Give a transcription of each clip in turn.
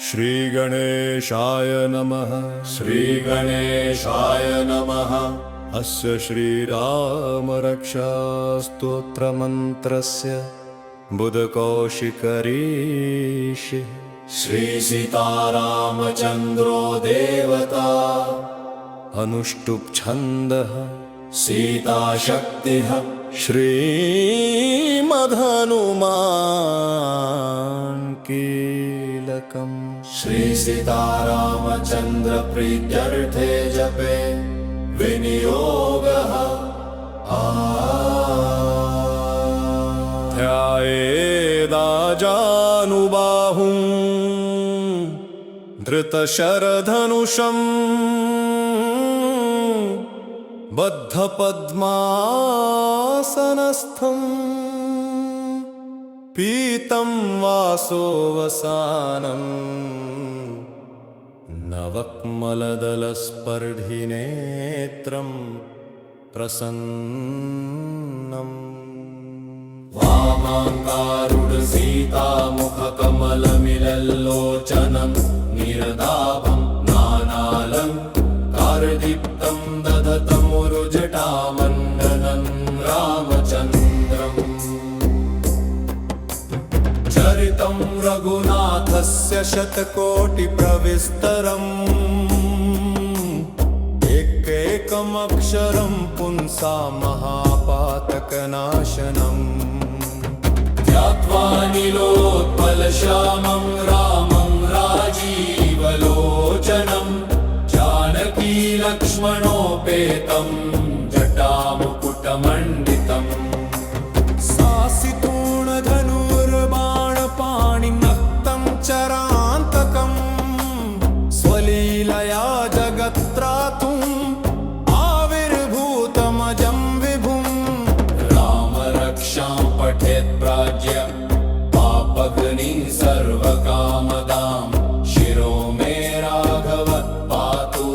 श्रीगणेशाय नमः। श्रीगणेशाय नमः। अस्य श्रीरामरक्षास्तोत्रमन्त्रस्य बुधकौशिकऋषिः श्रीसीतारामचन्द्रो देवता। अनुष्टुप् छन्दः सीताशक्तिः। श्रीमदहनुमान् कीलकम् श्रीसीतारामचन्द्र प्रीत्यर्थे जपे विनियोगः। ध्यायेदाजानुबाहुं धृतशरधनुषम् बद्धपद्मासनस्थम् पीतं वासोवसानं नवकमलदलस्पर्धिनेत्रं प्रसन्नम्। वामाङ्कारुढसीतामुखकमलमिलल्लोचनं निरदाभं नानालङ्कारदीप्तं दधतमुरुजटामण्डनं रामचन्द्रम्। चरितं रघुनाथस्य शतकोटिप्रविस्तरम् एकैकमक्षरं पुंसा महापातकनाशनम्। ध्यात्वा नीलोत्पलश्यामं रामं राजीवलोचनं जानकीलक्ष्मणोपेतं जटामुकुटमण्डितम्। सासितूणधनुर्बाणपाणिनक्तं चरान्तकम् स्वलीलया जगत्त्रातुम् आविर्भूतमजं विभुम्। रामरक्षां पठेत् प्राज्य पापग्निः सर्वकामदां शिरो मे राघवः पातु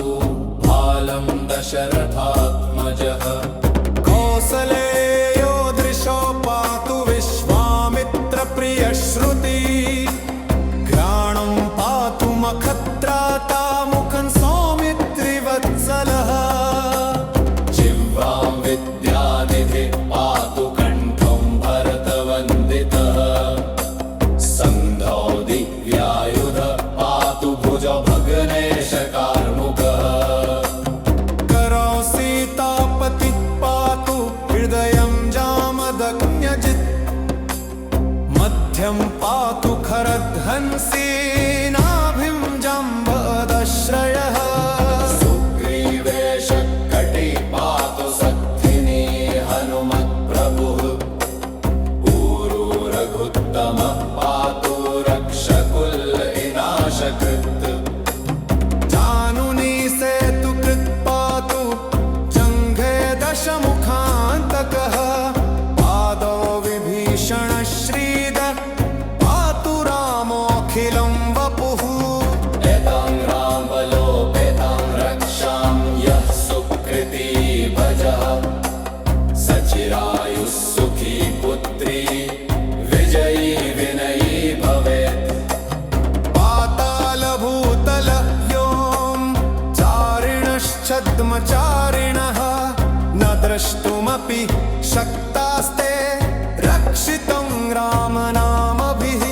भालं दशरथात्मजः। कौसलेयो दृशो पातु विश्वामित्रप्रियश्रुति घ्राणं पातु मखत्राता मुखं सौमित्रिवत्सलः। जिह्वां विद्यानिधिः पातु कण्ठं भरतवन्दितः। सन्धौ दिव्यायुधः पातु भुजौ भग्नेशकार्मुकः। करौ सीतापतिः पातु हृदयं जामदग्न्यजित्। मध्यं पातु खरध्वंसी नाभिं जम्बदश्रयः। सुग्रीवेशकटिः पातु सक्थिनी हनुमत्प्रभुः। ऊरू रघुत्तमः पातु रक्षकुलविनाशकृत्। जानुनी सेतुकृत् पातु जङ्घे दशमुखान्तकः। पादौ विभीषणश्रीधः पातु रामोऽखिलं वपुः। एतां रामबलोपेतां रक्षां यः सुकृती भजः सचिरायुः सुखी पुत्री विजयी विनयी भवेत्। पातालभूतल चारिणश्छद्मचारिणः न द्रष्टुमपि शक्तास्ते रक्षितं रामनामभिः।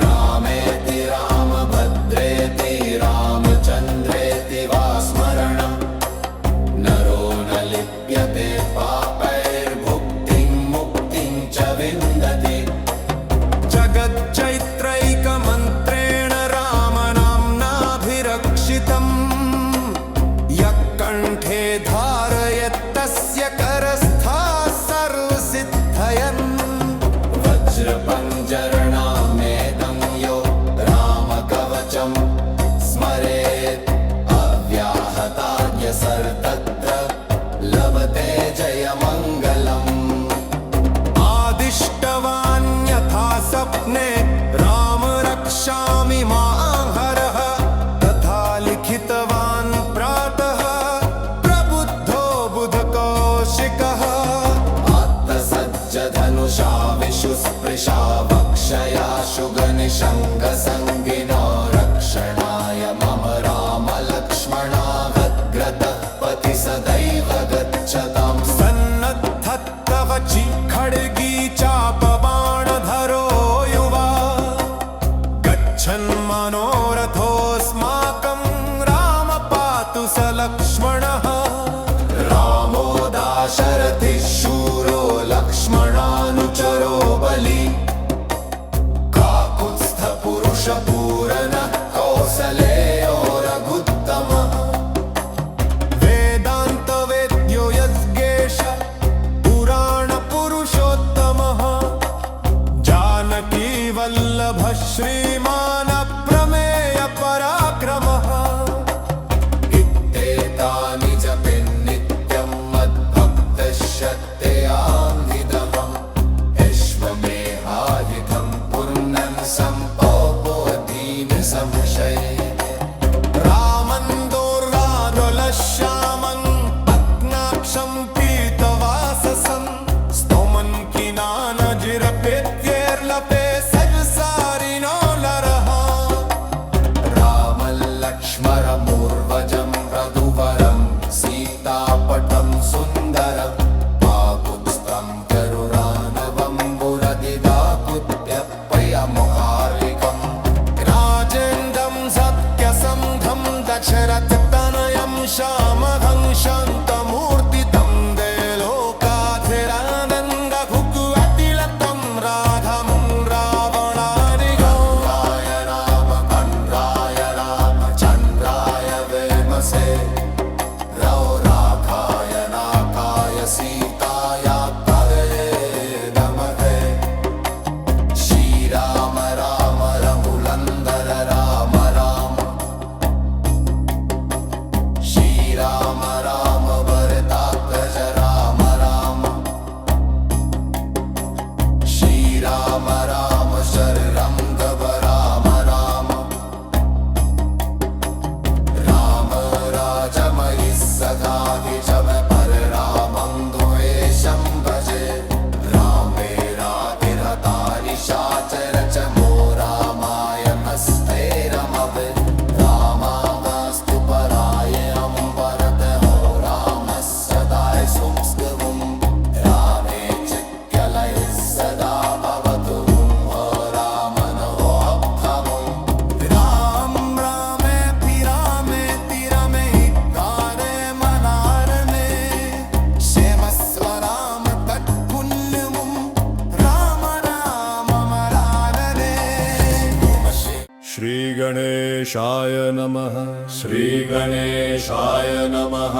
रामेति रामभद्रेति रामचन्द्रेति वा स्मरणं नरो न लिप्यते पापैर्भुक्तिं मुक्तिं च विन्दति। जगच्चैत्रैकमन्त्रेण रामनाम्नाभिरक्षितम् यः कण्ठे धारयत्तस्य करस्थाः सर्वसिद्धयन्। वज्रपञ्जरणामेतं यो रामकवचं स्मरेत् अव्याहताद्य सर्वत्र लभते जयमङ्गलम्। आदिष्टवान् यथा स्वप्ने राम रक्षामि मां हरः तथा लिखितवान् प्रातः प्रबुद्धो बुधकौशिकः। आत्तसज्जधनुषा विशुस्पृशा वक्षया शुगनिशङ्गसङ्गिनो रक्ष मनोरथोऽस्माकं राम पातु स लक्ष्मणः रामो दाशरथिः शूरो लक्ष्मणानुचरो बली काकुत्स्थपुरुषपूरनः कौसलेयो रघुत्तमः वेदान्तवेद्यो यज्ञेश पुराणपुरुषोत्तमः जानकी वल्लभ श्रीमान् प्रमेय पराक्रमः इत्येतानि जपेन्नित्यं मद्भक्तश्रद्धयान्वितम् यश्वमेहाहितं पुण्यं सम्पवतीन संशये रामन्दोर्वादलश्यामं पद्माक्षं पीतवाससं स्तोमन् किनानजिरपेत्यैर्लपे सजसारिणो लरः रामलक्ष्मणमूर्वजं रघुवरं सीतापटं सुन्दरं काकुत्स्थं करुणानवं पुरदिदाकुत्यप्ययमुहारिकं राजेन्द्रं सत्यसन्धं दशरथतनयं श्यामहं शान्तमूर्तितं देलोकाधिरानन्दकुकुअतिलतं राघवं रावणादिगो राय रामचन्द्राय वेमसे रौराखाय नाकाय सीताया तदये नमः श्रीराम राम रघुनन्दन राम राम श्रीराम राम भरताग्रज राम राम श्रीराम राम शरणं राम राम राम राजमयि सदा जब पर रामं द्वेषं भजे रामे रातिरतानि शाचर च मो रामाय नस्ते रमवे रामास्तु पराय अम्बरत हो रामः सदाय संस्कृतं रामे चित्कलयः सदा भवतु हो रामनोऽप्तमं राम रामेऽपि रामेति रमे कारे मनारमे क्षेमस्वराम तत्पुण्यमुं राम राममराररे श्रीगणेशाय नमः श्रीगणेशाय नमः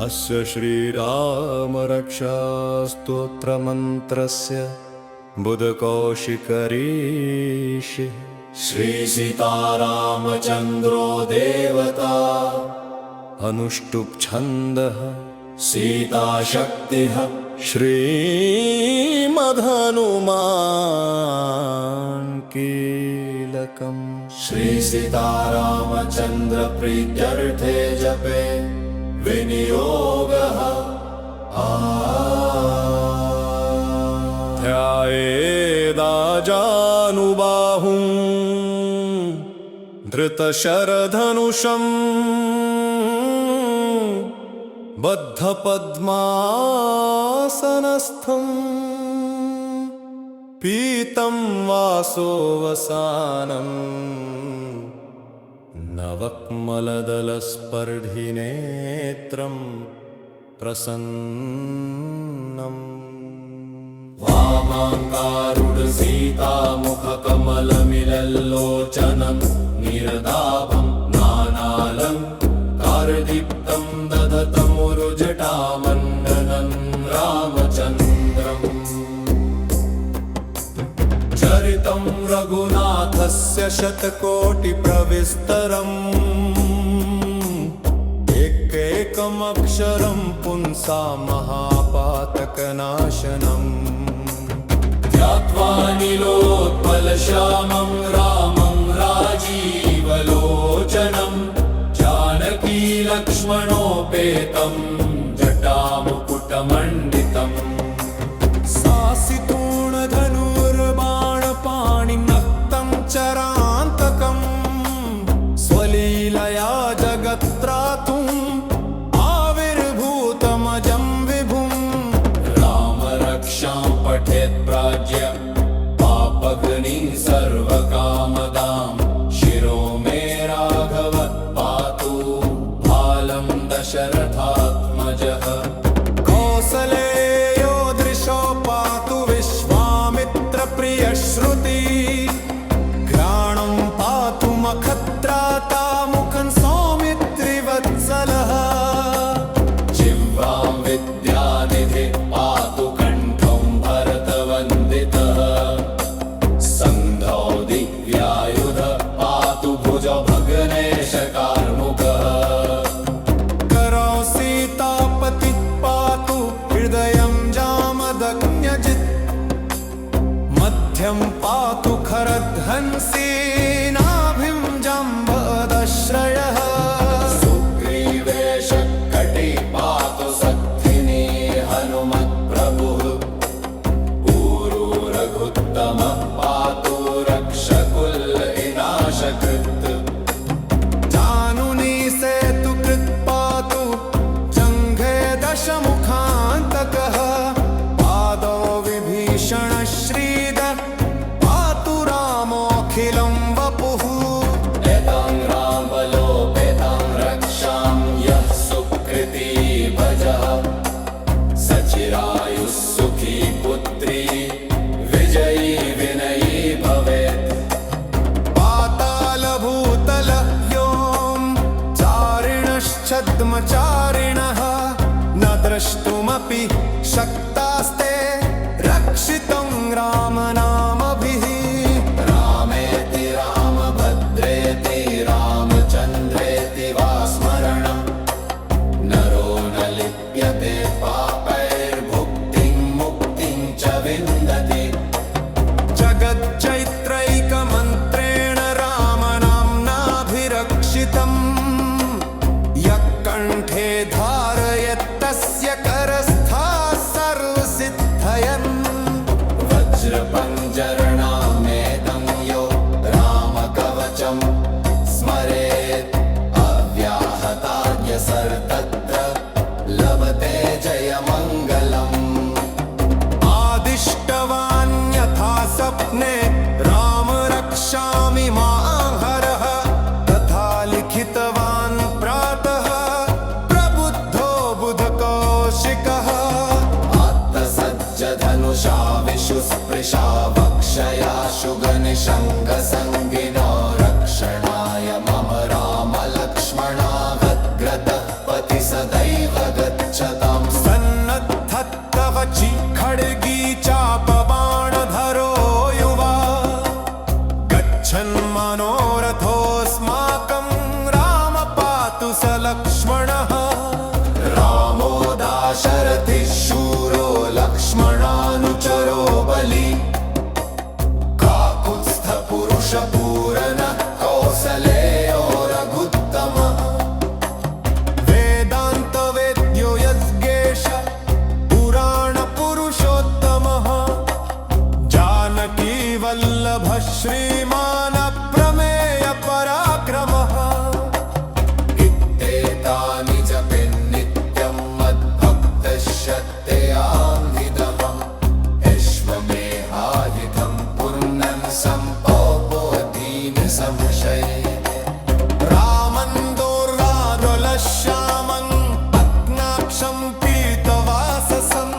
अस्य श्रीरामरक्षास्तोत्रमन्त्रस्य बुधकौशिकरीषि श्रीसीतारामचन्द्रो देवता अनुष्टुप् छन्दः सीताशक्तिः श्रीमदहनुमान् कीलकम् श्रीसीतारामचन्द्र प्रीत्यर्थे जपे विनियोगः ध्यायेदाजानुबाहुं धृतशरधनुषम् बद्धपद्मासनस्थं पीतं वासोवसानं नवकमलदलस्पर्धिनेत्रं प्रसन्नम् वामाङ्गारुढसीतामुखकमलमिलल्लोचनं निरदाभं नानालङ्कारदीप्तं दधतमुरुजटामण्डनं रामचन्द्रम् चरितं रघुनाथस्य शतकोटिप्रविस्तरम् एकैकमक्षरं पुंसा महापातकनाशनम् ध्यात्वा नीलोत्पलश्यामं रामं राजीवलोचनं जानकी लक्ष्मणोपेतं जटामुकुटमण्डितम् सासितूणधनुर्बाणपाणिनक्तं चरान्तकम् स्वलीलया जगत्त्रातुम् आविर्भूतमजं विभुम् रामरक्षां पठेत् प्राज्य पापग्नि सर्वकामदां छद्मचारिणः न द्रष्टुमपि शक्तास्ते रक्षितं रामनामभिः रामेति रामभद्रेति रामचन्द्रेति वा स्मरणम् नरो न लिप्यते पापैर्भुक्तिं मुक्तिं च विन्दति जगच्चैत्रैकमन्त्रेण रामनाम्नाभिरक्षितम् यः कण्ठे धारयत्तस्य करस्थाः सर्वसिद्धयन् वज्रपञ्जरणामेतं यो रामकवचं स्मरेत् अव्याहताय सर्वत्र लभते जयमङ्गलम् आदिष्टवान् यथा स्वप्ने राम रक्षामि माहरः तथा लिखितवान् प्रातः प्रबुद्धो बुधकौशिकः आत्तसज्जधनुषा विशुस्पृशा वक्षया शुगनिशङ्गसङ्गिनो रक्षणाय मम रामलक्ष्मणावद्ग्रतः पति सदैव गच्छताम् सन्नद्धत्तवचि खड्गी चापबाणधरो युवा गच्छन् मनोरथोऽस्माकं राम पातु स लक्ष्मणः रामो दाशरथिः शूरो लक्ष्मणानुचरो बली काकुत्स्थपुरुषपूरनः कौसलेयो रघुत्तमः वेदान्तवेद्यो यज्ञेश पुराणपुरुषोत्तमः जानकी वल्लभः श्रीमान् अप्रमेय पराक्रमः इत्येतानि जपेन्नित्यं मद्भक्तश्रद्धयान्वितमम् यश्वमेहाहितं पुण्यं सम्पौपोऽधीन संशये रामन्दोर्रादुलश्यामं पद्माक्षं पीतवाससं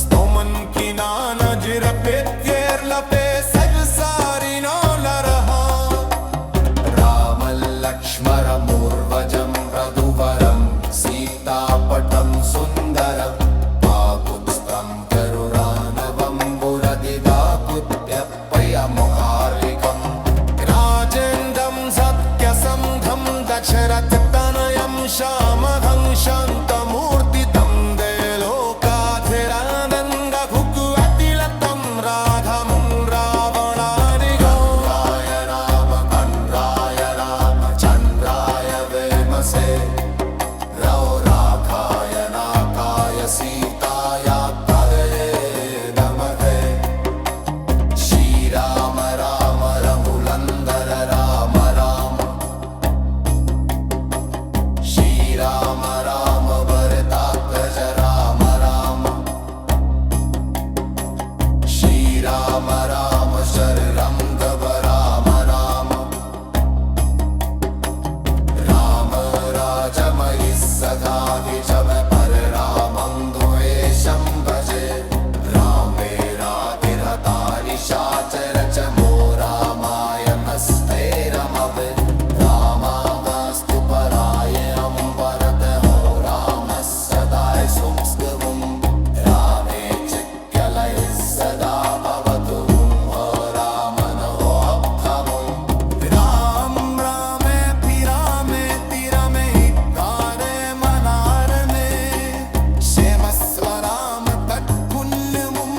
स्तोमन् किनानजिरपेत्यैर्लपे सजसारिणो नरः रामलक्ष्मणमूर्वजं रघुवरं सीतापटं सुन्दरं पापुस्तं करुणानवम्बुरदिदाकुत्यप्यमुखार्लिकम् राजेन्द्रं सत्यसन्धं दशरथतनयं श्यामहं शान्तमूर्तितं देलोकाधिरानन्दभुक्वतिलतं राघवं रावणानिगं राय रामचन्द्राय वेमसे रौराखाय नाकाय सीताया तदये नमः श्रीराम राम रघुनन्दन राम राम श्रीराम राम भरतात्मज राम राम श्रीराम राम शरणं राम राम राम राजमयि सदा विजम पररामं द्वेषं भजे रामे रातिरतानि शाचर च मो रामाय नस्ते रमवे रामावास्तु परायणं वरद हो रामः सदा संस्कृतं रामे चित्कलयः सदा भवतु हो रामनोऽभवम् राम रामेति रामेति रमेकारे मनारमे क्षेमस्वराम तत्पुण्यमुं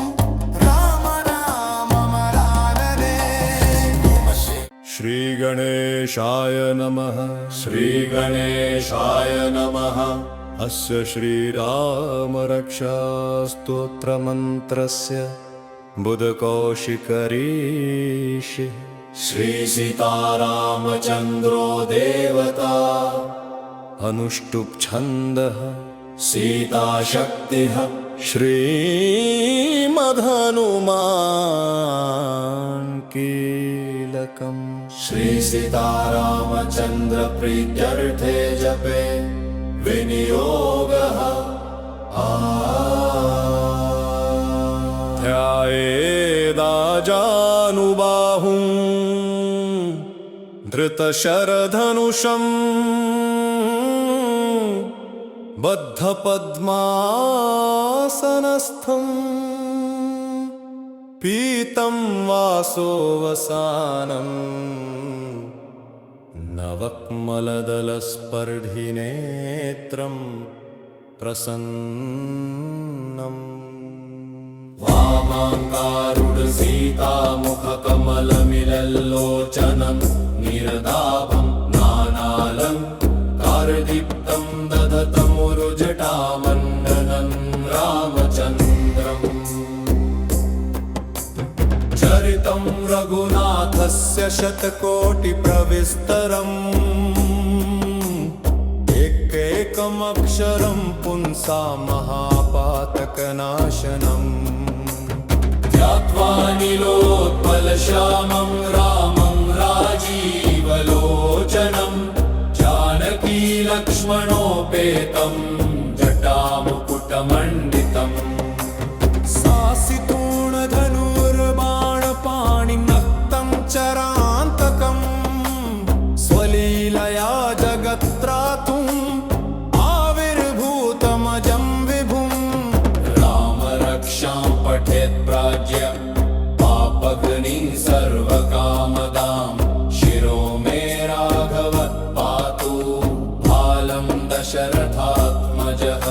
राम राम मराररे श्रीगणेशाय नमः श्रीगणेशाय नमः अस्य श्रीरामरक्षास्तोत्रमन्त्रस्य बुधकौशिकरीषिः श्रीसीतारामचन्द्रो देवता अनुष्टुप् छन्दः सीताशक्तिः श्रीमदहनुमान् कीलकम् श्री सीतारामचन्द्र प्रीत्यर्थे जपे विनियोगः ध्यायेदाजानुबाहुं धृतशरधनुषम् बद्धपद्मासनस्थम् पीतं वासोवसानम् नवकमलदलस्पर्धिनेत्रं प्रसन्नम् वामाङ्गारुढसीतामुखकमलमिलल्लोचनं निरदाभं नानालङ्कारदीप्तं दधतमुरुजटामण्डनं रामचन्द्रम् चरितं रघुनाथस्य शतकोटिप्रविस्तरम् एकैकमक्षरं पुंसा महापातकनाशनम् ध्यात्वा नीलोत्पलश्यामं रामं राजीवलोचनं जानकीलक्ष्मणोपेतं जटामुकुटमण्डितम् सासितूणधनुर्बाणपाणिनक्तं चरान्तकम् स्वलीलया जगत्त्रातुम् आविर्भूतमजं विभुम् रामरक्षां पठेत् प्राज्य पापग्नि सर्वकामदां शिरो मे राघव पातु बालं दशरथात्मजः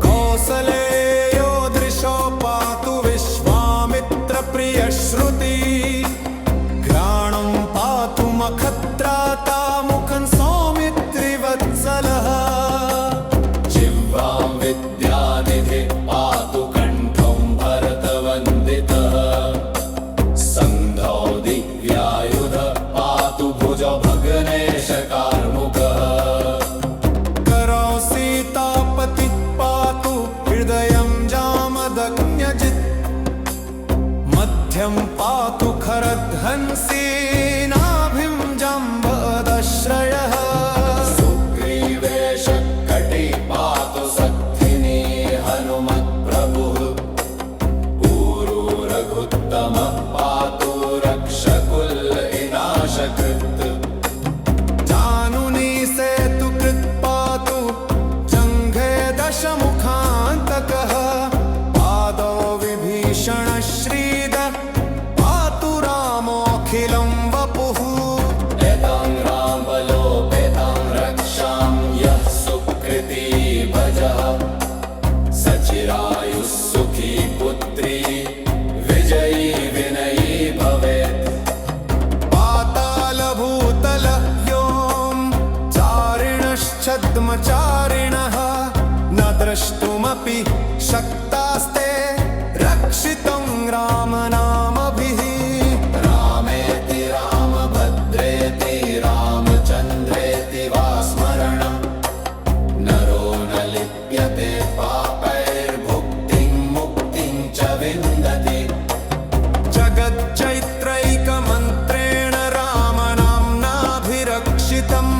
कौसलेयो दृशो पातु विश्वामित्रप्रियश्रुति घ्राणं पातु मखत्राता मुखं सौमित्रिवत्सलः जिह्वां विद्यानिधि पातु कण्ठं भरतवन्दितः सन्धौ दिव्यायुध पातु भुजौ भग्नेशकार्मुकः करौ सीतापति पातु हृदयं जामदग्न्यजित् मध्यं पातु खरध्वंसी नाभिं जम्बदश्रयः सुग्रीवेशकटी पातु सक्थिनी हनुमत्प्रभुः ऊरू रघुत्तमः पातु रक्षकुलविनाशकृत् जानुनी सेतुकृत् पातु जङ्घे दशमुखान्तकः पादौ विभीषणश्रीद पातु रामोऽखिलं वपुः एतं रामलोपेतं रक्षां यः सुकृती भजः सचिरायुः सुखी पुत्री विजयी विनयी भवेत् पातालभूतल व्योम चारिणश्छद्मचारिणः न द्रष्टुमपि शक्तास्ते रक्षितं रामनामभिः रामेति रामभद्रेति रामचन्द्रेति वा स्मरणं नरो न लिप्यते पापैर्भुक्तिं मुक्तिं च विन्दति जगच्चैत्रैकमन्त्रेण रामनाम्नाभिरक्षितम्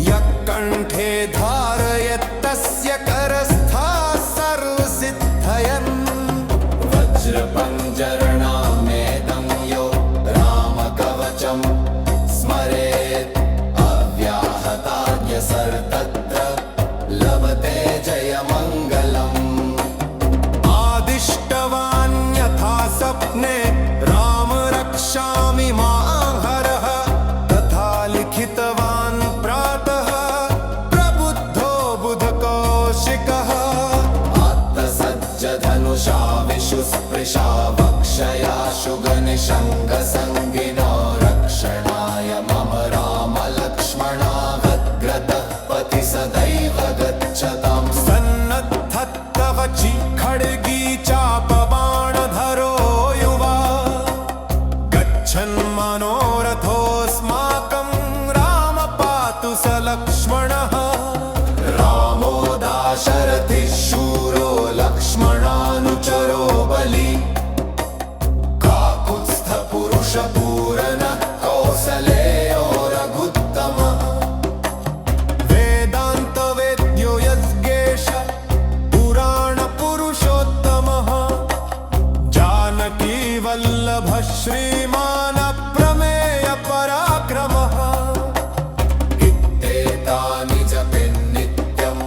यः कण्ठे धारयत्तस्य करस्थाः सर्वसिद्धयन् वज्रपञ्जरणामेतं यो रामकवचं स्मरेत् अव्याहताद्य सर्वत्र लभते जयमङ्गलम् आदिष्टवान् यथा स्वप्ने राम रक्षामि माहरः तथा लिखितवान् प्रातः प्रबुद्धो बुधकौशिकः आत्तसज्जधनुषा विशुस्पृशा वक्षया शुगनिशङ्गसङ्गिनो रक्षणाय मम रामलक्ष्मणागद्ग्रतः पथि सदैव गच्छताम् सन्नद्धत्तवचि खड्गी चापबाणधरो युवा गच्छन् मनोरथोऽस्माकं राम पातु स लक्ष्मणः रामो दाशरथिः शूरो लक्ष्मणानुचरो बली काकुत्स्थपुरुषपूरनः कौसलेयो रघुत्तमः वेदान्तवेद्यो यज्ञेश पुराणपुरुषोत्तमः जानकीवल्लभः श्रीमान् प्रमेय पराक्रमः इत्येतानि जपेन्नित्यं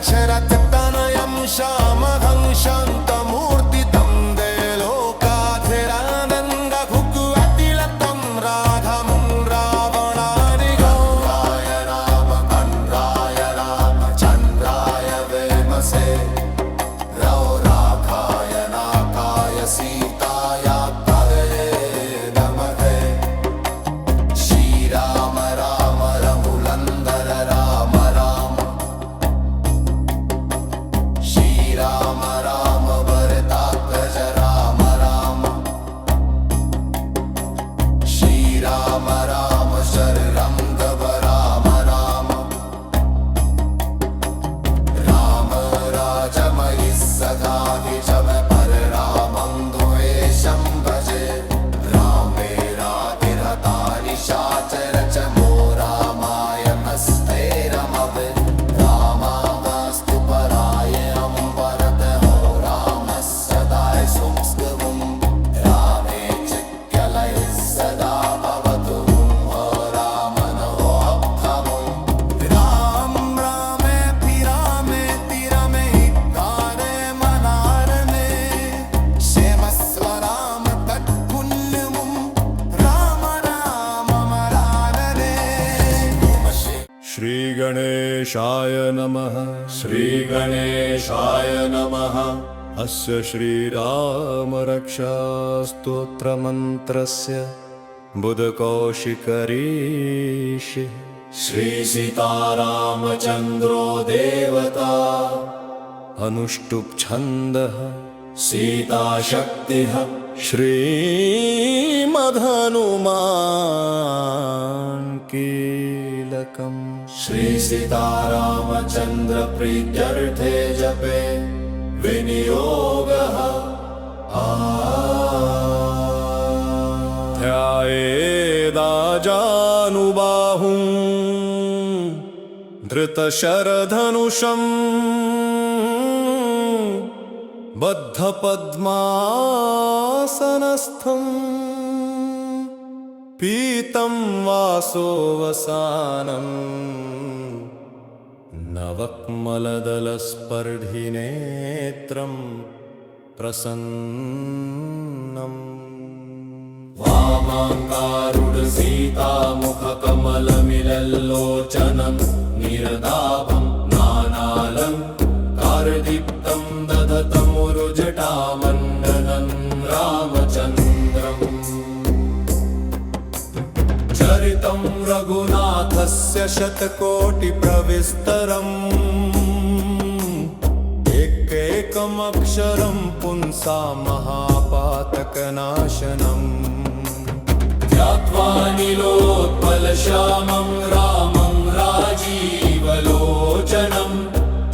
अक्षरतनयं श्यामघं शान्तमूर्तितं देलोकाधिरानन्दभुक्वतिलतं राघवं रावणादिगं रामचन्द्राय रामचन्द्राय वेमसे रौराखाय नाकाय सीताया तये नमः श्रीराम राम रघुनन्दन राम राम श्रीराम राम भरताग्रज राम राम श्रीराम राम शरणं राम राम राम राजमयि सदा जम पररामं द्वेषं भजे रामे रातिरतानि शाचर च मो रामाय नस्ते रमवे रामास्तु पराय अम्बरत हो रामः सदा संस्कृतं रामे चिक्कलैः सदा भवतु हो रामनोऽप्तमम् राम रामेति रामेति रमेकारे मनारमे क्षेमस्वराम तत्पुण्यमुं राम राम मराररे श्रीगणेशाय नमः श्रीगणेशाय नमः अस्य श्रीरामरक्षास्तोत्रमन्त्रस्य बुधकौशिकरीषि श्रीसीतारामचन्द्रो देवता अनुष्टुप् छन्दः सीताशक्तिः श्रीमदहनुमान् कीलकम् श्री सीतारामचन्द्र प्रीत्यर्थे जपे विनियोगः ध्यायेदाजानुबाहुं धृतशरधनुषम् बद्धपद्मासनस्थं पीतं वासोवसानं नवकमलदलस्पर्धिनेत्रं प्रसन्नम् वामाङ्गारुड सीतामुखकमलमिलल्लोचनं निरदाभं नानालङ्कारदीप्तं दधतमुरुजटामण्डनं रामचन्द्रम् चरितं रघुनाथस्य शतकोटिप्रविस्तरम् एकैकमक्षरं पुंसा महापातकनाशनम् ध्यात्वा नीलोत्पलश्यामं रामं राजीवलोचनं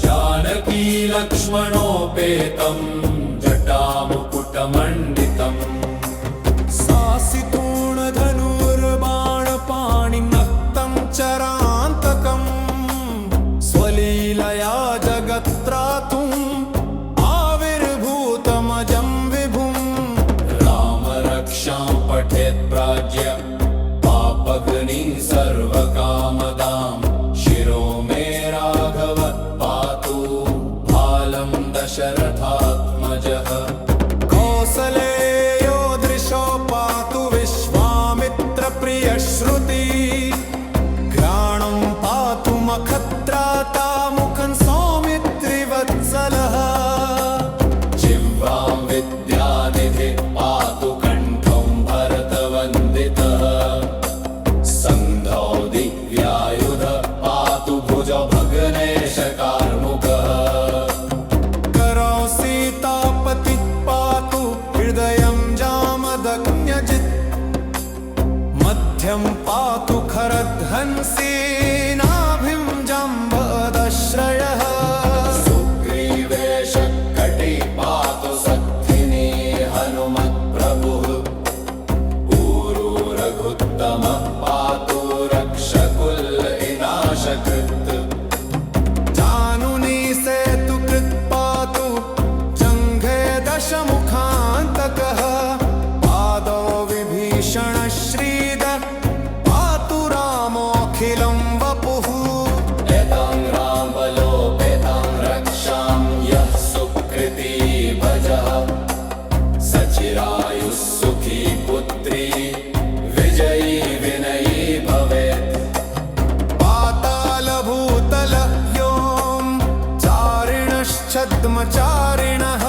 जानकी लक्ष्मणोपेतं जटामुकुटमण्डितम् सासितूणधनुर्बाणपाणिनक्तं चरान्तकम् स्वलीलया जगत्त्रातुम् आविर्भूतमजं विभुम् राम रक्षां पठेत् प्राज्य पापग्निं सर्वकामदां शिरो मे राघव पातु बालं दशरथात्मजः कौसलेयो दृशो पातु विश्वामित्रप्रियश्रुति घ्राणं पातु मखत्राता मुखं सौमित्रिवत्सलः जिह्वां विद्यानिधि पातु कण्ठं भरतवन्दितः सन्धौ दिव्यायुध पातु भुजौ भग्नेश कार्मुकः करौ छद्मचारिणः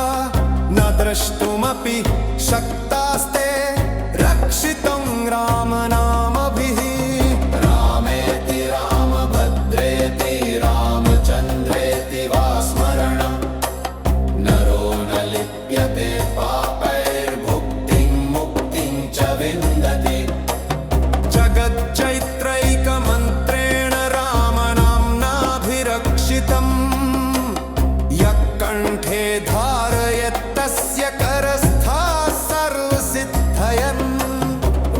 न द्रष्टुमपि शक्तास्ते रक्षितं रामनामभिः रामेति रामभद्रेति रामचन्द्रेति वा स्मरणं नरो न लिप्यते पापैर्भुक्तिं मुक्तिं च विन्दति जगच्चैत्रैकमन्त्रेण रामनाम्नाभिरक्षितम् यः कण्ठे धारयत्तस्य करस्थाः सर्वसिद्धयन्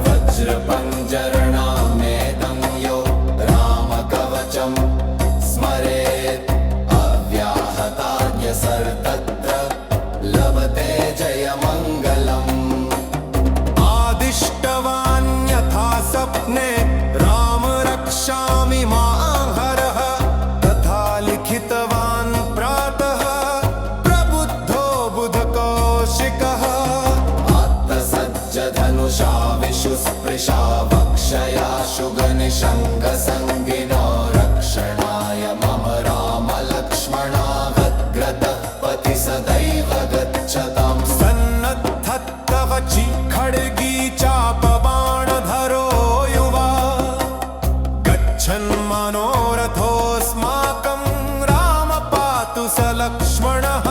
वज्रपञ्जरणामेतं यो रामकवचं स्मरेत् अव्याहताज्ञसर्तत्र लभते जयमङ्गलम् आदिष्टवान् यथा स्वप्ने राम रक्षामि माहरः तथा लिखितवान् प्रातः प्रबुद्धो बुधकौशिकः आत्तसज्जधनुषा विशुस्पृशा वक्षया शुगनिशङ्गसङ्गिनो रक्षणाय मम रामलक्ष्मणावग्रतः पथि सदैव गच्छताम् सन्नद्धत्तवचि खड्गी चापबाणधरो युवा गच्छन् मनोरथोऽस्माकं राम पातु स लक्ष्मणः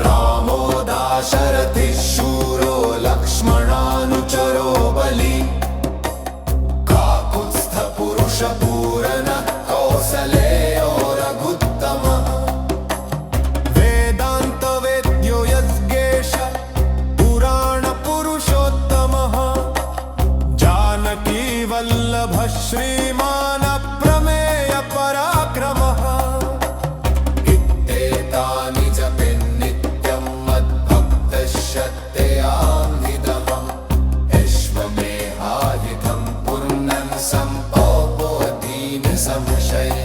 रामो दाशरथिः शूरो लक्ष्मणानुचरो बली काकुत्स्थपुरुषपूरनः कौसलेयो रघुत्तमः वेदान्तवेद्यो यज्ञेश पुराणपुरुषोत्तमः जानकीवल्लभः श्रीमान् अप्रमेयपराक्रमः इत्येतानि जपेन्नित्यं मद्भक्तश्रद्धयान्वितम् यश्वमेहाहितं पूर्णं सम्पौपोऽतीन संशये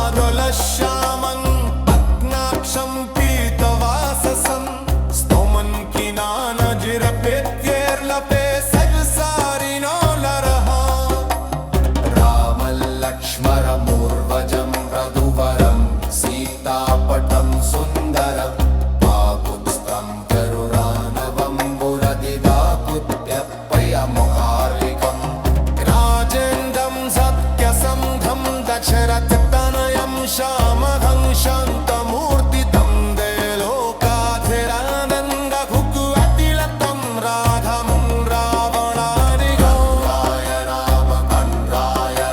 रामन्दोर्राद्वलश्यामं पद्माक्षं पीतवाससं स्तोमन् किनानजिरपेत्यैर्लपे सजसारिणो नरः रामलक्ष्मणमूर्वजं रघुवरं सीतापटं सुन्दरं पाकुत्स्थं करुणानवं पुरदिदाकुत्यप्यमुखार्विकम् राजेन्द्रं सत्यसन्धं दशरथतनयं श्यामहं शान्तमूर्तितं देलोकाधिरानन्दभुक्वतिलतं राधमं रावणानिगो राय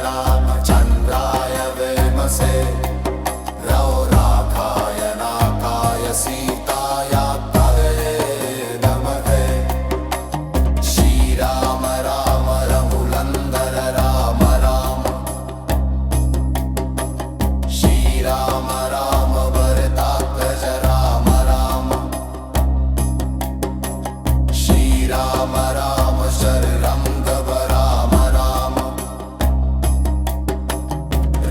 रामचन्द्राय वेमसे रौराखाय नाकाय सीतायात्तये नमः श्रीराम राम रघुनन्दन राम राम श्रीराम राम भरतात्मज राम राम श्रीराम राम शरणं राम राम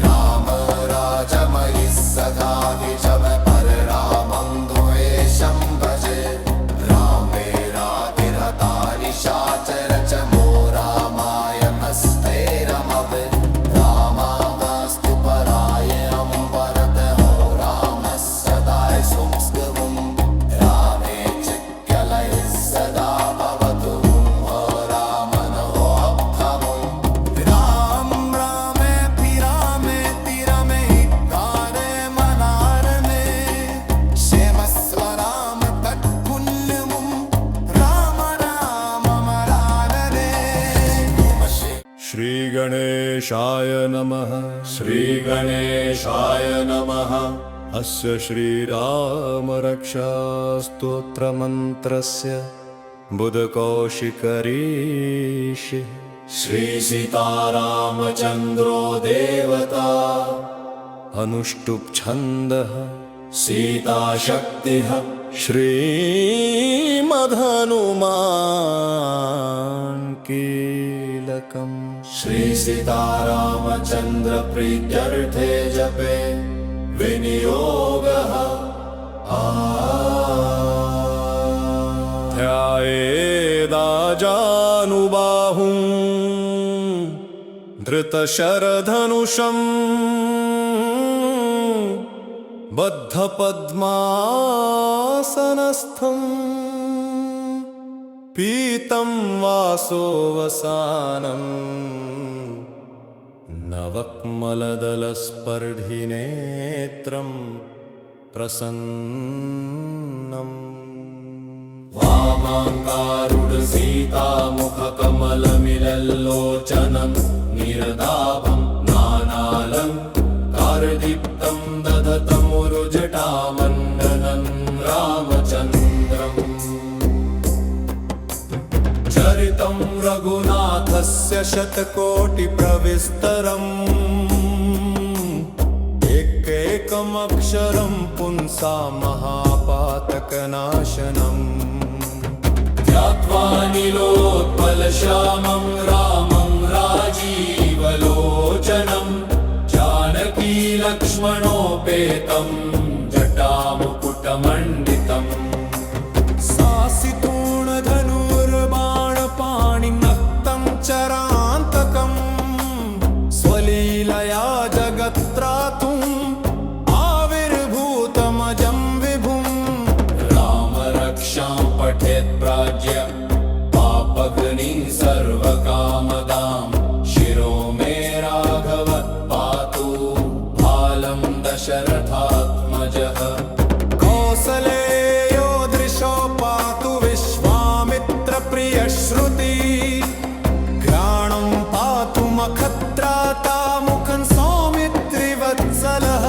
राम राजमयि सदा विजय पररामं द्वेषं भजे रामे रातिरतानि शाचर च मो रामाय हस्ते रमवे रामावास्तु परायणं वरदहो रामः सदा संस्कृतं रामे चिक्कलैः सदा भवतु रामनोऽभवम् राम रामेऽपि रामेति रमेकारे मनारमे क्षेमस्वराम तत्पुण्यमुं राम राममराररे श्रीगणेशाय नमः श्रीगणेशाय नमः अस्य श्रीरामरक्षास्तोत्रमन्त्रस्य बुधकौशिकरीषिः श्रीसीतारामचन्द्रो देवता अनुष्टुप् छन्दः सीताशक्तिः श्रीमदहनुमान् कीलकम् श्रीसीतारामचन्द्र प्रीत्यर्थे जपे विनियोगः ध्यायेदाजानुबाहुं धृतशरधनुषम् बद्धपद्मासनस्थं पीतं वासोवसानं नवकमलदलस्पर्धिनेत्रं प्रसन्नम् वामाङ्गारूढसीतामुखकमलमिलल्लोचनं निरदाभं नानालङ्कारदीप्तं दधतमुरुजटामण्डनं रामचन्द्रम् चरितं रघुनाथस्य शतकोटिप्रविस्तरम् एकैकमक्षरं पुंसा महापातकनाशनम् ध्यात्वा नीलोत्पलश्यामं रामं राजीवलोचनं जानकीलक्ष्मणोपेतं जटामुकुटमण्डितम् सासितूणधनुर्बाणपाणिनक्तं चरान्तकम् स्वलीलया जगत्त्रातुम् आविर्भूतमजं विभुम् रामरक्षां पठेत् प्राज्य पापग्नि सर्वकामदां शिरो मे राघवः पातु बालं दशरथात्मजः कौसलेयो दृशो पातु विश्वामित्रप्रियश्रुति घ्राणं पातु मखत्राता मुखं सौमित्रिवत्सलः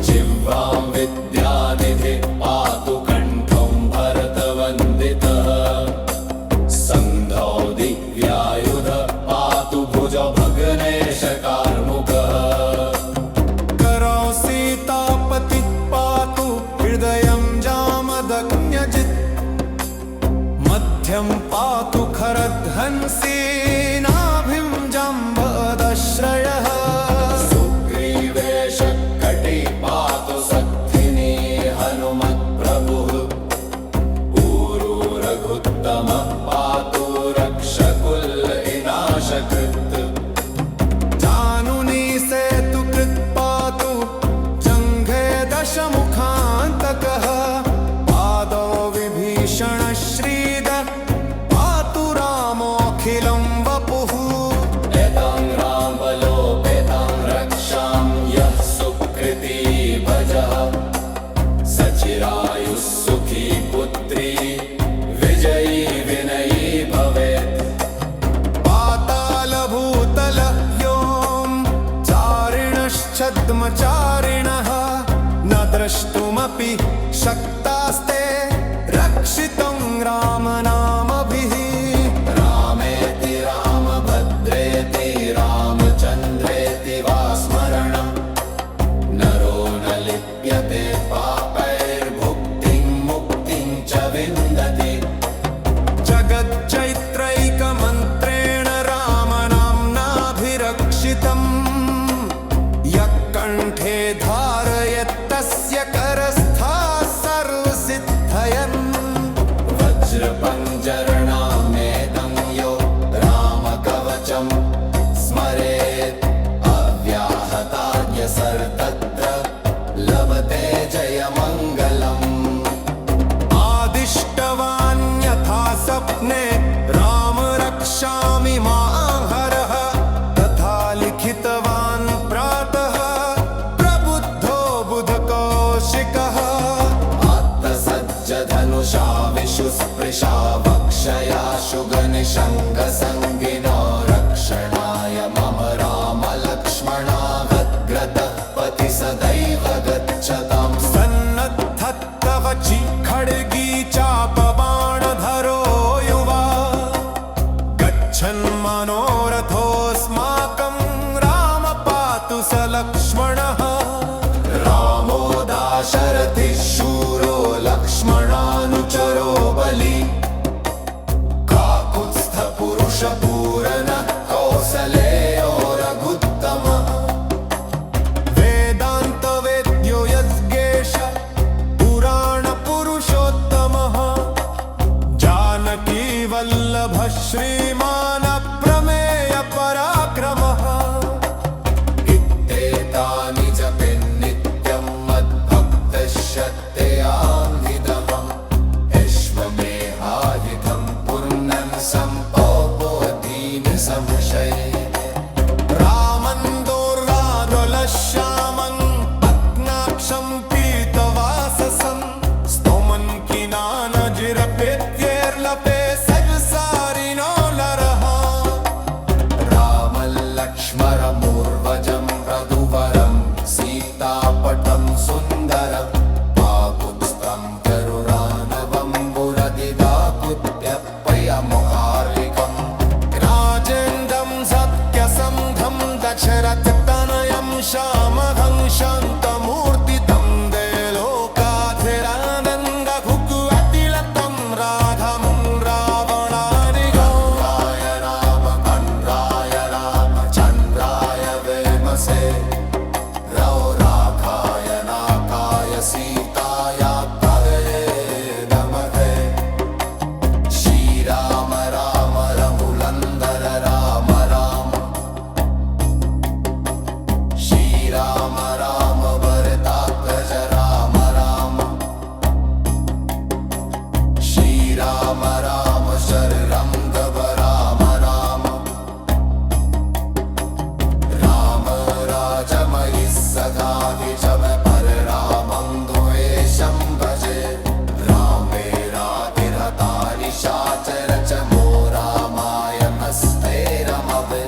जिह्वां विद्यानिधि पातु कण्ठं भरतवन्दितः सन्धौ दिव्यायुध पातु भुजभग्नेशकार्मुकः करौ सीतापतिः पातु हृदयं जामदग्न्यजित् मध्यं पातु खरध्वंसी नाभिं जम्बदश्रयः सुग्रीवेशकटी पातु सक्थिनी हनुमत्प्रभुः ऊरू रघुत्तमः पातु रक्षकुलविनाशकृत् जानुनी सेतुकृत् पातु जङ्घे दशमुखान्तकः पादौ विभीषणश्रीद पातु रामोऽखिलं वपुः एतं रामलोपेतं रक्षां यः सुकृती भजः सचिरायुः सुखी पुत्री विजयी विनयी भवेत् पातालभूतल व्योम चारिणश्छद्मचारिणः न द्रष्टुमपि शक्तास्ते रक्षितं रामनामभिः रामेति रामभद्रेति रामचन्द्रेति वा स्मरणं नरो न लिप्यते पापैर्भुक्तिं मुक्तिं च विन्दति जगच्चैत्रैकमन्त्रेण रामनाम्नाभिरक्षितम् यः कण्ठे धारयत्तस्य करस्थाः सर्वसिद्धयन् वज्रपञ्जरणामेतं यो रामकवचं स्मरेत् अव्याहताद्य सर्वत्र लभते जयमङ्गलम् आदिष्टवान् यथा स्वप्ने राम रक्षामि माहरः तथा लिखितवान् प्रातः प्रबुद्धो बुधकौशिकः आत्तसज्जधनुषा विशुस्पृशा वक्षया शुगनिषङ्गसङ्गिनो रक्षणाय मम रामलक्ष्मणागद्ग्रतः पथि सदैव गच्छताम् सन्नद्धत्तवचि खड्गी चापबाणधरो युवा गच्छन् मनोरथोऽस्माकं राम पातु स लक्ष्मणः रामो दाशरथिः शूरो लक्ष्मणानुचरो बली काकुत्स्थपुरुषपूरनः कौसलेयो रघुत्तमः वेदान्तवेद्यो यज्ञेश पुराणपुरुषोत्तमः जानकीवल्लभः श्रीमान् प्रमेयपराक्रमः इत्येत श्यामघं शान्तमूर्ति तं देलोकाधिरानन्दघुकुअतिलतं राघवं रावणादिगो राय रामचन्द्राय वेमसे रौराखाय नाकाय सीताया तवे नमः श्रीराम राम रघुनन्दन राम राम श्रीराम राम भरतात्मज राम राम श्रीराम राम शरणं गव राम राम राम राजमयि सदा विजय पररामं द्वेषं भजे रामे रातिरतानि शाचर च मो रामाय नस्ते रमवे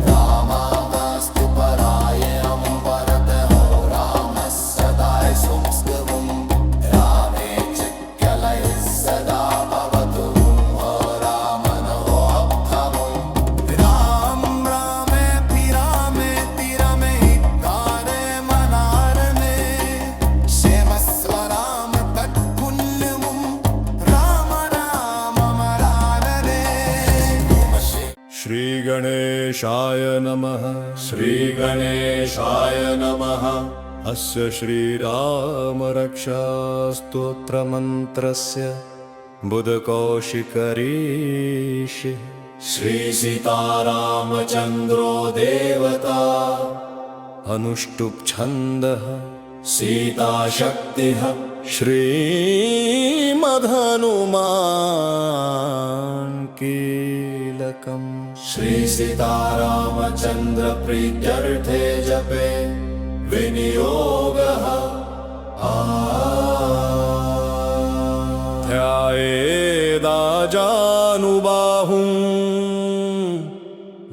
रामास्तु पराय अम्बरत हो रामः सदा सुंस्कवं रामे चिक्कलैः सदा भवतु हो रामनोऽप्तमम् राम रामेति रामेति रमेकारे मनारने क्षेमस्वराम तत्पुण्यमुं राम राम मरारने श्री गणेशाय नमः श्रीगणेशाय नमः अस्य श्रीराम रक्षा स्तोत्रमन्त्रस्य बुधकौशिकरीषि श्रीसीतारामचन्द्रो देवता अनुष्टुप् छन्दः सीताशक्तिः श्रीमदनुमान् कीलकम् श्रीसीतारामचन्द्र प्रीत्यर्थे जपे विनियोगः ध्यायेदाजानुबाहुं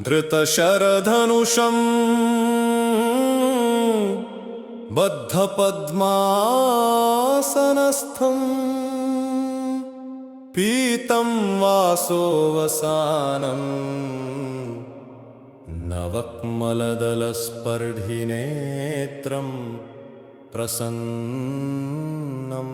धृतशरधनुषम् बद्धपद्मासनस्थम् पीतं वासोवसानं नवकमलदलस्पर्धिनेत्रं प्रसन्नम्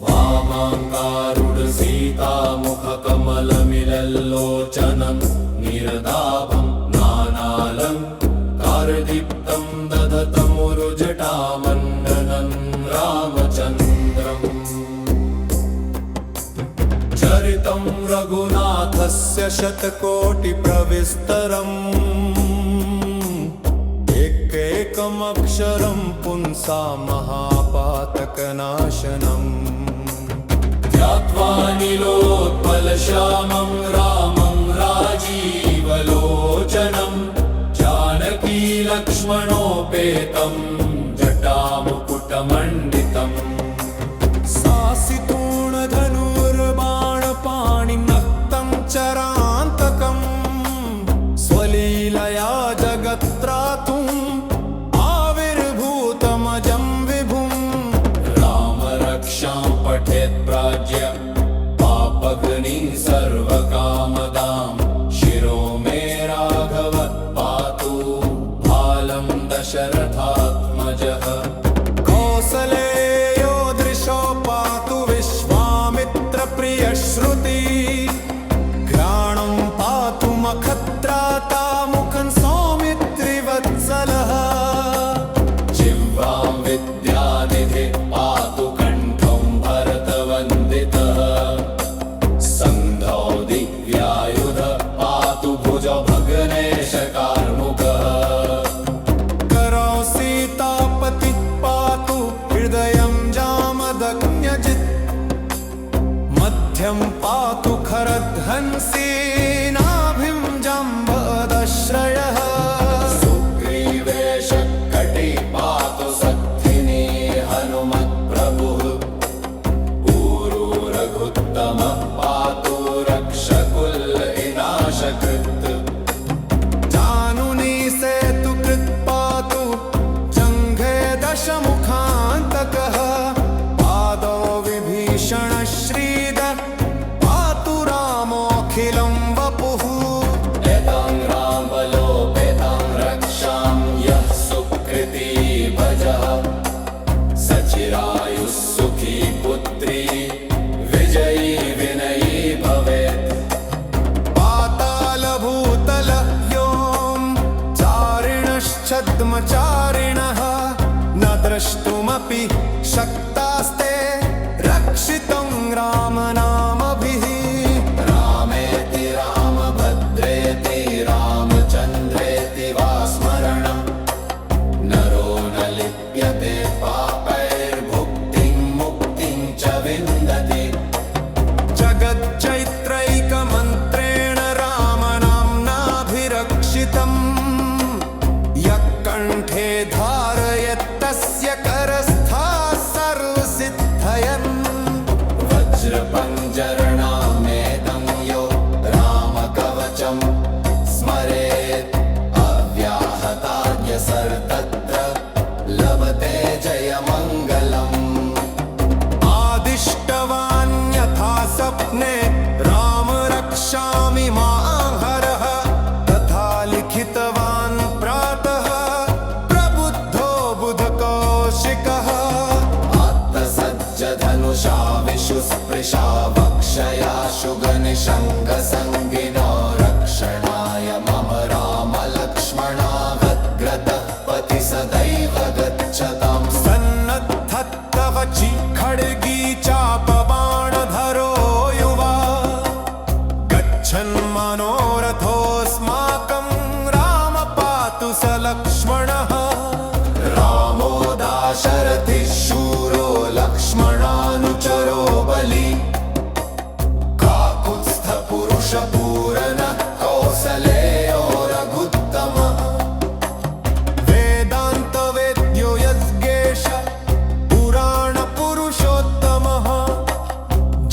वामाङ्गारुढ सीतामुखकमलमिलल्लोचनं निरदाभं नानालङ्कारदीप्तं दधतमुरुजटामण्डनं रामचन्द्रम् चरितं रघुनाथस्य शतकोटिप्रविस्तरम् एकैकमक्षरं पुंसा महापातकनाशनम् ध्यात्वा नीलोत्पलश्यामं रामं राजीवलोचनं जानकी लक्ष्मणोपेतं जटामुकुटमण्डितम् सासितूणधनुर्बाणपाणिनक्तं चरान्तकम् स्वलीलया जगत्त्रातुम् आविर्भूतमजं विभुम् राम रक्षां पठेत् प्राज्य पापग्नि सर्वकामदां शिरो मे राघव पातु भालं दशरथात्मजः कौसलेयो दृशो पातु विश्वामित्रप्रियश्रुति घ्राणं पातु मखत्राता मुखं सौमित्रिवत्सलः जिह्वां विद्यानिधि पातु कण्ठं भरतवन्दितः सन्धौ दिव्यायुध पातु भुज भग्नेश कार्मुकः करौ सीतापति पातु हृदयं जामदग्न्यजित् मध्यं पातु खरध्वंसी नाभिं जम्बदश्रयः सुग्रीवेश कटी पातु सत्थिनी हनुमत्प्रभुः ऊरू रघुत्तमः पातु रक्षकुल विनाशकृत् जानुनी सेतुकृत् पातु जङ्घे दशमुखान्तकः पादौ विभीषणश्रीद पातु रामोऽखिलं धारिणः न द्रष्टुमपि शक्तास्ते रक्षितं रामनामभिः रामेति रामभद्रेति रामचन्द्रेति वा स्मरणम् नरो न लिप्यते पापैर्भुक्तिं मुक्तिं च विन्दति जगच्चैत्रैकमन्त्रेण रामनाम्नाभिरक्षितम् यः कण्ठे धारयत्तस्य करस्थाः सर्वसिद्धयन् वज्रपञ्जरणामेतं यो रामकवचं स्मरेत् अव्याहताद्य सर्वत्र लभते जयमङ्गलम् आदिष्टवान्यथा स्वप्ने राम रक्षामि माहरः तथा लिखितवान् प्रातः प्रबुद्धो बुधकौशिकः आत्तसज्जधनुषा विशुस्पृशा वक्षया शुगनिषङ्गसङ्गिनो रक्षणाय मम रामलक्ष्मणावद्ग्रतः पथि सदैव गच्छताम् सन्नद्धत्तवचि खड्गी चापबाणधरो युवा गच्छन् मनोरथोऽस्माकं राम पातु स लक्ष्मणः रामो दाशरथिः शूरो लक्ष्मणानुचरो बली काकुत्स्थपुरुषपूरनः कौसलेयो रघुत्तमः वेदान्तवेद्यो यज्ञेश पुराणपुरुषोत्तमः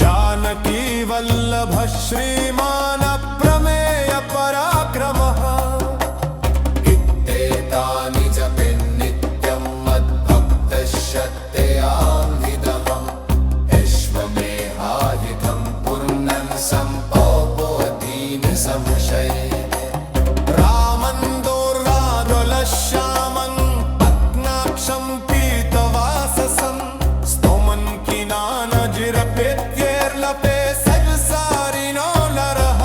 जानकीवल्लभः श्रीमान् अप्रमेयपराक्रमः इत्येतानि जपेन्नित्यं मद्भक्तश्रद्धयान्वितम् यश्वमेहाहितं पूर्णं सम्पौपोऽतीनि संशये रामन्दोर्वादलश्यामं पद्माक्षं पीतवाससं स्तोमन् किनानजिरपेत्यैर्लपे सजसारिणो नरः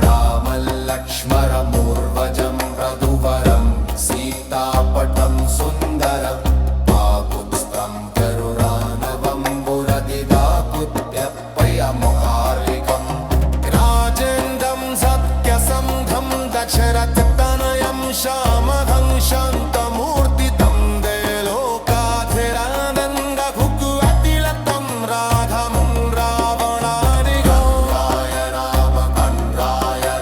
रामलक्ष्मणमूर्वजं रघुवरं सीतापटं सुन्दरं पाकुत्स्थं करुणानवं पुरदिदाकुत्यप्यमुहार्विकम् राजेन्द्रं सत्यसन्धं दशरथतनयं श्यामहं शान्तमूर्तितं देलोकाधिरानन्दभुक्वतिलतं राघवं रावणादिगो राय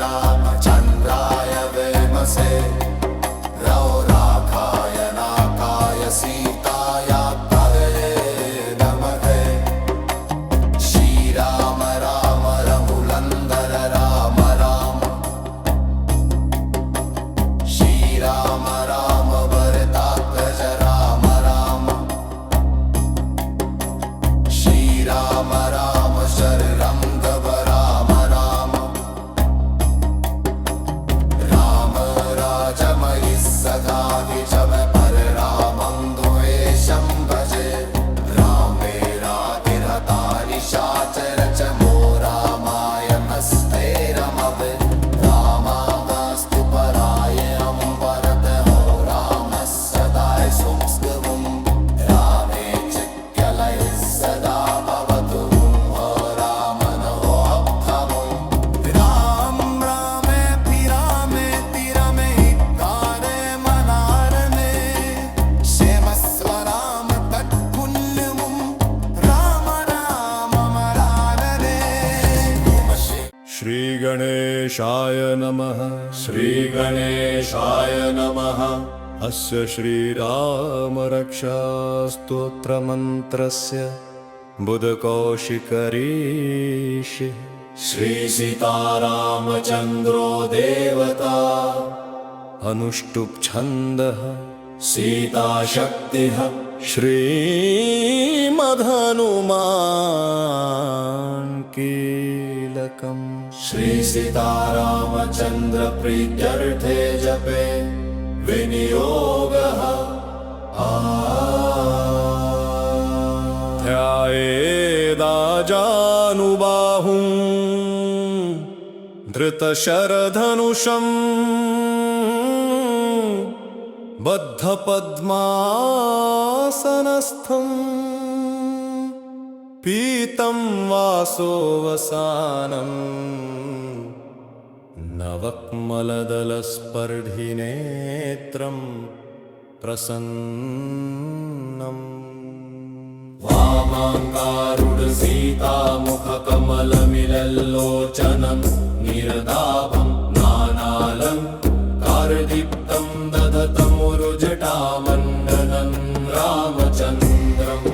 रामचन्द्राय वेमसे रौराखाय नाकाय सीताया तवे नमः श्रीराम राम रघुनन्दन राम राम श्रीराम राम भरतात्मज राम राम श्रीराम राम शरणं राम राम राम राजमयि सदा विजम पररामं द्वेषं भजे रामे रातिरतानि शाचर च मो रामाय नस्ते रमवे रामास्तु पराय अम्बरत हो रामः सदा संस्कृतं रामे चित्कलयः सदा भवतु हो रामनोऽप्तमम् राम रामेति रामेति रमेकारे मनारमे क्षेमस्वराम तत्पुण्यमुं राम राममराररे श्रीगणेशाय नमः श्रीगणेशाय नमः अस्य श्रीरामरक्षास्तोत्रमन्त्रस्य बुधकौशिकरीषि श्रीसीतारामचन्द्रो देवता अनुष्टुप् छन्दः सीताशक्तिः श्रीमधनुमान् कीलकम् श्री सीतारामचन्द्र प्रीत्यर्थे जपे विनियोगः ध्यायेदाजानुबाहुं धृतशरधनुषम् बद्धपद्मासनस्थं पीतं वासोवसानम् नवकमलदलस्पर्धिनेत्रं प्रसन्नम् वामाङ्गारूढसीतामुखकमलमिलल्लोचनं निरदाभं नानालङ्कारदीप्तं दधतमुरुजटामण्डनं रामचन्द्रम्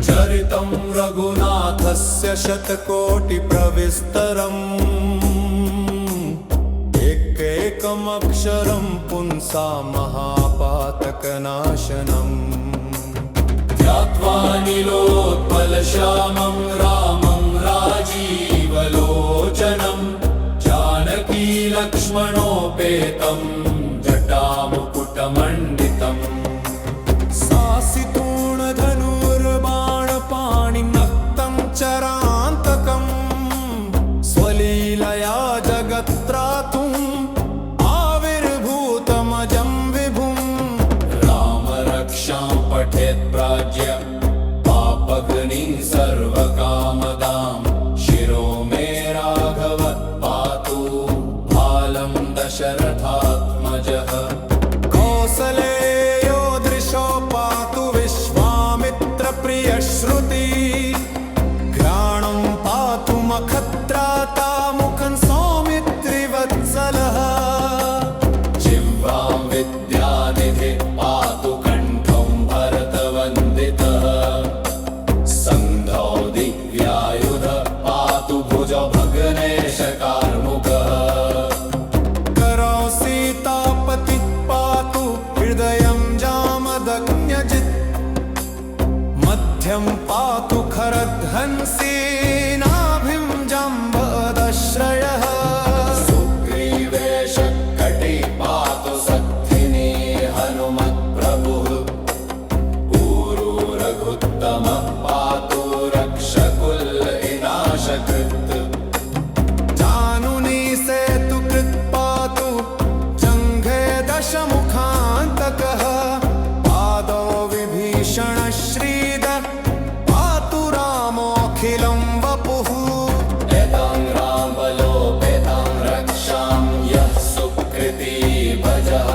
चरितं रघुनाथस्य शतकोटिप्रविस्तरम् एकैकमक्षरं पुंसा महापातकनाशनम् ध्यात्वा नीलोत्पलश्यामं रामं राजीवलोचनं जानकी लक्ष्मणोपेतं जटामुकुटमण्डितम् सासितूणधनुर्बाणपाणिनक्तं चरान्तकम् स्वलीलया जगत्त्रातुम् आविर्भूतमजं विभुम् रामरक्षां पठेत् प्राज्य पापग्नि सर्वकामदां शिरो मे राघव पातु बालं दशरथात्मजः कौसलेयो दृशो पातु विश्वामित्रप्रियश्रुति घ्राणं पातु मखत्राता मुखं सौमित्रिवत्सलः जिह्वां विद्यानिधि पातु कण्ठं भरतवन्दितः सन्धौ दिव्यायुध पातु भुज भग्नेशकार्मुकः करौ सीतापति पातु हृदयं जामदग्न्यजित् मध्यं पातु खरध्वंसी नाभिं जम्बदश्रयः सुग्रीवेशकटी पातु सक्थिनी हनुमत्प्रभुः ऊरू रघुत्तमः पातु रक्षकुलविनाशकृत् जानुनी सेतुकृत् पातु जङ्घे दशमुखान्तकः पादौ विभीषणश्रीद पातु रामोऽखिलं वपुः एतां रामबलोपेतां रक्षां यः सुकृती भजः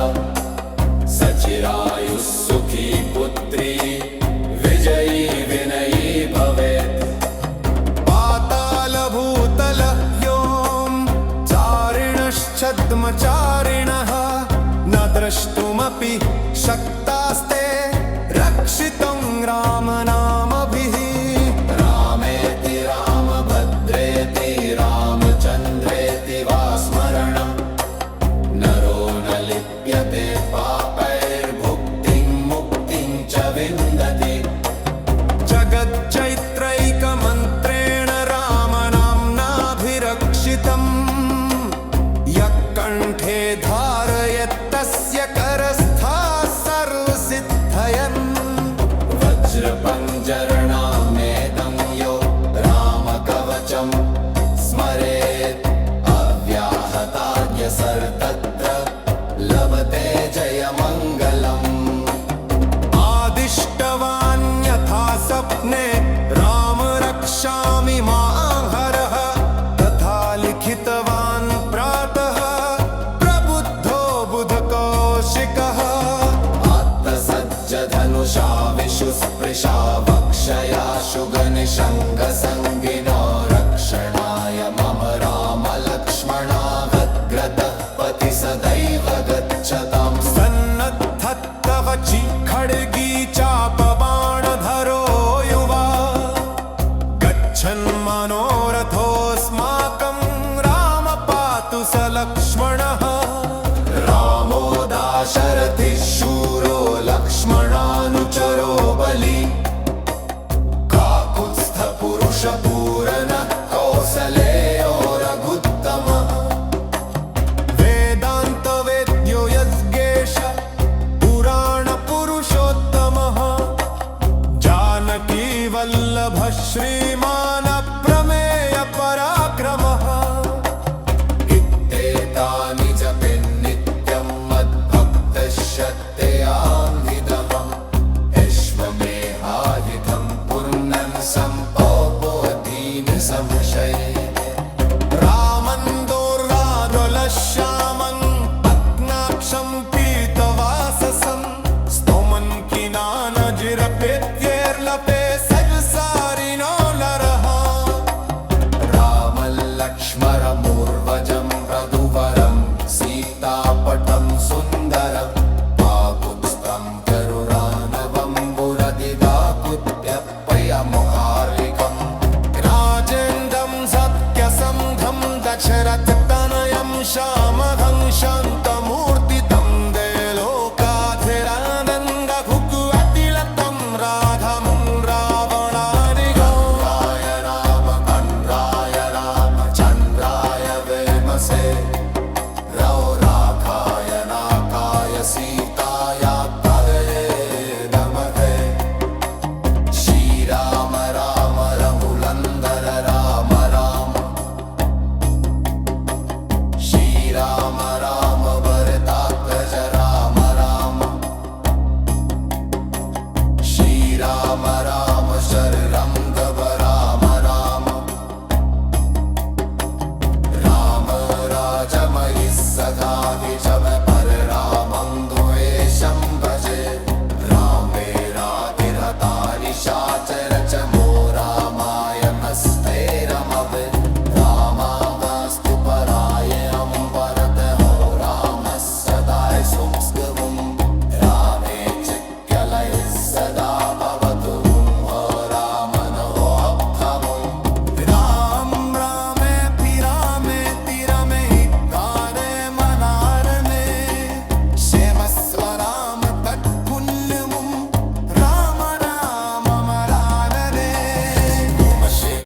सचिरायुः सुखी पुत्री विजयी विनयी भवेत् पातालभूतल व्योम चारिणश्छद्मचारिणः न द्रष्टुमपि शक्तास्ते रक्षितं रामनामभिः रामेति रामभद्रेति रामचन्द्रेति वा स्मरणं नरो न लिप्यते पापैर्भुक्तिं मुक्तिं च विन्दति जगच्चैत्रैकमन्त्रेण रामनाम्नाभिरक्षितम् यः कण्ठे धारयत्तस्य करस्थाः सर्वसिद्धयन् वज्रपञ्जरणामेतं यो रामकवचं स्मरेत् अव्याहताद्य सर्तत्र लभते जयमङ्गलम् आदिष्टवान्यथा स्वप्ने राम रक्षामि माहरः तथा लिखितवान् प्रातः प्रबुद्धो बुधकौशिकः आत्तसज्जधनुषा विशुस्पृशा वक्षया शुगनिशङ्गसङ्गिनो रक्षणाय मम रामलक्ष्मणागद्ग्रतः पति सदैव गच्छताम् सन्नद्धत्तव खड्गी चापबाणधरो युवा गच्छन् मनोरथोऽस्माकं राम पातु स लक्ष्मणः रामो दाशरथिः शूरो लक्ष्मणानुचरो बली काकुत्स्थपुरुषपूरनः कौसलेयो रघुत्तमः वेदान्तवेद्यो यज्ञेश पुराणपुरुषोत्तमः जानकीवल्लभः श्रीमान् प्रमेय पराक्रमः इत्येतानि जपेन्नित्यं पाहि च